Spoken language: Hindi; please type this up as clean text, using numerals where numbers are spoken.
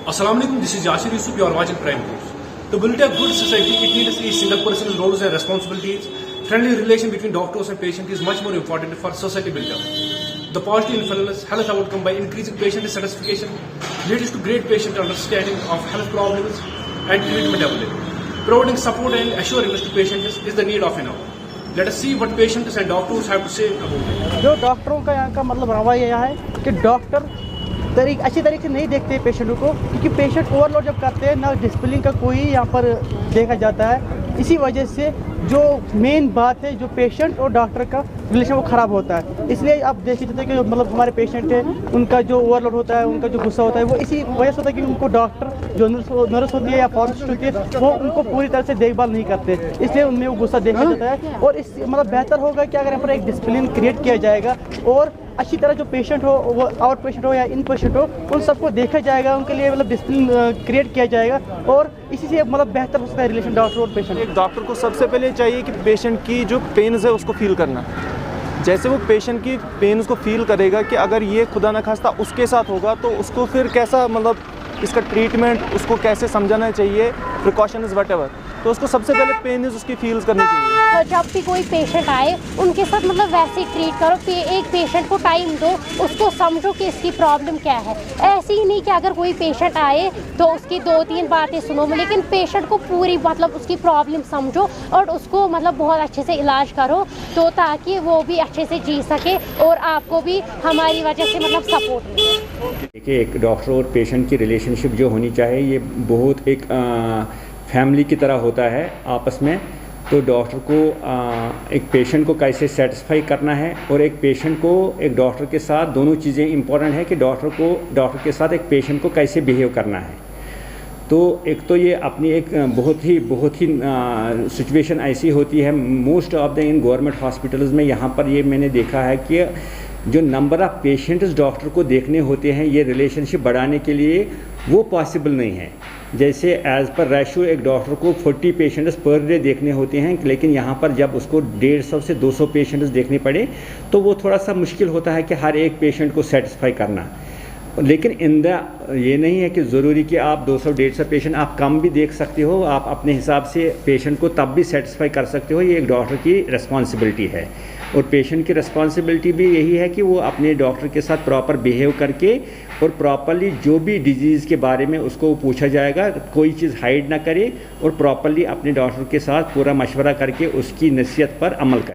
Assalamualaikum, this is Yashir Yusuf, you are watching Prime News. To build a good society, it needs a single person's roles and responsibilities. Friendly relation between doctors and patients is much more important for society build-up. The positive influence health outcome by increasing patient satisfaction leads to great patient understanding of health problems and treatment available. Providing support and assurance to patients is the need of an hour. Let us see what patients and doctors have to say about it. जो डॉक्टरों का यहाँ का मतलब रवैया यह है कि डॉक्टर अच्छी तरीके से नहीं देखते पेशेंटों को, क्योंकि पेशेंट ओवरलोड जब करते हैं ना डिसिप्लिन का कोई यहाँ पर देखा जाता है। इसी वजह से जो मेन बात है, जो पेशेंट और डॉक्टर का रिलेशन वो ख़राब होता है। इसलिए आप देख सकते हैं कि जो मतलब हमारे पेशेंट है उनका जो ओवरलोड होता है, उनका जो गुस्सा होता है, वो इसी वजह से होता है कि उनको डॉक्टर जो नर्स होती है या फार्मासिस्ट होती है वो उनको पूरी तरह से देखभाल नहीं करते, इसलिए उनमें वो गुस्सा देखा जाता है। और इस मतलब बेहतर होगा कि अगर यहाँ पर एक डिसिप्लिन क्रिएट किया जाएगा और अच्छी तरह जो पेशेंट हो, वो आउट पेशेंट हो या इन पेशेंट हो, उन सबको देखा जाएगा, उनके लिए मतलब डिसिप्लिन क्रिएट किया जाएगा और इसी से मतलब बेहतर हो सकता है रिलेशन डॉक्टर और पेशेंट। एक डॉक्टर को सबसे पहले चाहिए कि पेशेंट की जो पेन्स है उसको फील करना। जैसे वो पेशेंट की पेन्स को फील करेगा कि अगर ये खुदा न खास्ता उसके साथ होगा तो उसको फिर कैसा मतलब इसका ट्रीटमेंट उसको कैसे समझाना चाहिए, प्रिकॉशंस व्हाटएवर, तो उसको सबसे पहले पेन्स उसकी फील्स करनी चाहिए। जब भी कोई पेशेंट आए उनके साथ मतलब वैसे ही ट्रीट करो कि एक पेशेंट को टाइम दो, उसको समझो कि इसकी प्रॉब्लम क्या है। ऐसे ही नहीं कि अगर कोई पेशेंट आए तो उसकी 2-3 बातें सुनो, लेकिन पेशेंट को पूरी मतलब उसकी प्रॉब्लम समझो और उसको मतलब बहुत अच्छे से इलाज करो, तो ताकि वो भी अच्छे से जी सके और आपको भी हमारी वजह से मतलब सपोर्ट मिले। देखिए, एक डॉक्टर और पेशेंट की रिलेशनशिप जो होनी चाहिए ये बहुत एक फैमिली की तरह होता है आपस में। तो डॉक्टर को एक पेशेंट को कैसे सेटिस्फाई करना है और एक पेशेंट को एक डॉक्टर के साथ, दोनों चीज़ें इंपॉर्टेंट है कि डॉक्टर के साथ एक पेशेंट को कैसे बिहेव करना है। तो एक तो ये अपनी एक बहुत ही सिचुएशन ऐसी होती है most of the in government hospitals में। यहाँ पर ये मैंने देखा है कि जो नंबर ऑफ़ पेशेंट्स डॉक्टर को देखने होते हैं, ये रिलेशनशिप बढ़ाने के लिए वो पॉसिबल नहीं है। जैसे एज़ पर रेशो एक डॉक्टर को 40 पेशेंट्स पर डे देखने होते हैं, लेकिन यहाँ पर जब उसको 150 से 200 पेशेंट्स देखने पड़े तो वो थोड़ा सा मुश्किल होता है कि हर एक पेशेंट को सेटिस्फाई करना। लेकिन ये नहीं है कि ज़रूरी कि आप 200-150 पेशेंट आप कम भी देख सकते हो, आप अपने हिसाब से पेशेंट को तब भी सेटिस्फाई कर सकते हो। ये एक डॉक्टर की रिस्पॉन्सिबिलिटी है और पेशेंट की रिस्पॉन्सिबिलिटी भी यही है कि वो अपने डॉक्टर के साथ प्रॉपर बिहेव करके और प्रॉपरली जो भी डिजीज़ के बारे में उसको पूछा जाएगा, कोई चीज़ हाइड ना करे और प्रॉपरली अपने डॉक्टर के साथ पूरा मशवरा करके उसकी नसीहत पर अमल करे।